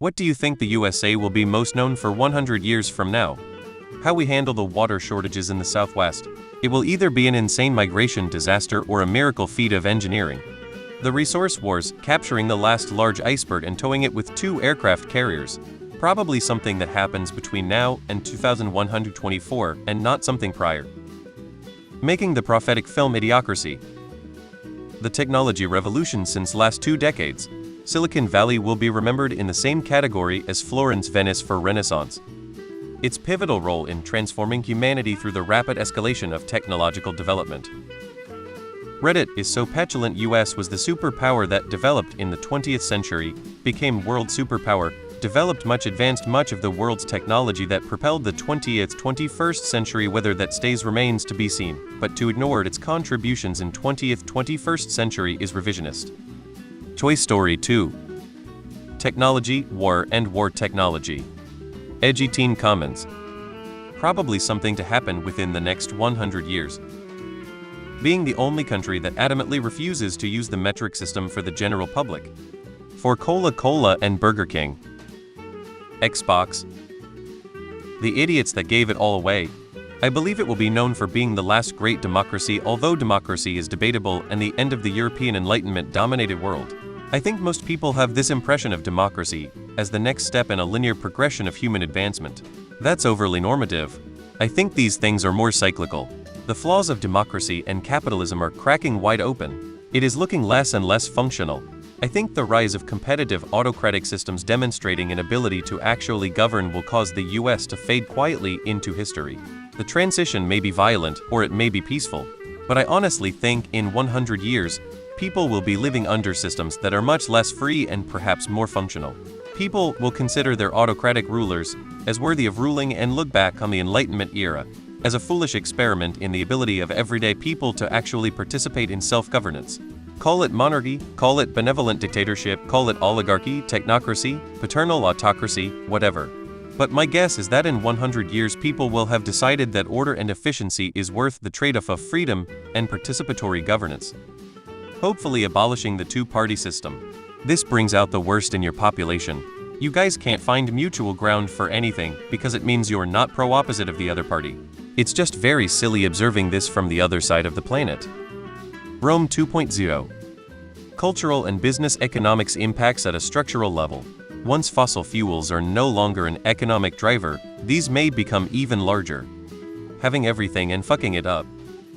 What do you think the USA will be most known for 100 years from now? How we handle the water shortages in the Southwest. It will either be an insane migration disaster or a miracle feat of engineering. The resource wars, capturing the last large iceberg and towing it with 2 aircraft carriers. Probably something that happens between now and 2124 and not something prior. Making the prophetic film Idiocracy. The technology revolution since last 2 decades. Silicon Valley will be remembered in the same category as Florence, Venice for Renaissance. Its pivotal role in transforming humanity through the rapid escalation of technological development. Reddit is so petulant. US was the superpower that developed in the 20th century, became world superpower, developed advanced much of the world's technology that propelled the 21st century. Whether that stays remains to be seen, but to ignore its contributions in 21st century is revisionist. Toy Story 2. Technology, War and War Technology. Edgy teen comments. Probably something to happen within the next 100 years. Being the only country that adamantly refuses to use the metric system for the general public. For Coca-Cola and Burger King. Xbox. The idiots that gave it all away. I believe it will be known for being the last great democracy, although democracy is debatable, and the end of the European Enlightenment-dominated world. I think most people have this impression of democracy as the next step in a linear progression of human advancement. That's overly normative. I think these things are more cyclical. The flaws of democracy and capitalism are cracking wide open. It is looking less and less functional. I think the rise of competitive autocratic systems demonstrating an ability to actually govern will cause the US to fade quietly into history. The transition may be violent or it may be peaceful, but I honestly think in 100 years, people will be living under systems that are much less free and perhaps more functional. People will consider their autocratic rulers as worthy of ruling and look back on the Enlightenment era as a foolish experiment in the ability of everyday people to actually participate in self-governance. Call it monarchy, call it benevolent dictatorship, call it oligarchy, technocracy, paternal autocracy, whatever. But my guess is that in 100 years people will have decided that order and efficiency is worth the trade-off of freedom and participatory governance. Hopefully abolishing the 2-party system. This brings out the worst in your population. You guys can't find mutual ground for anything because it means you're not pro-opposite of the other party. It's just very silly observing this from the other side of the planet. Rome 2.0. Cultural and business economics impacts at a structural level. Once fossil fuels are no longer an economic driver, these may become even larger. Having everything and fucking it up.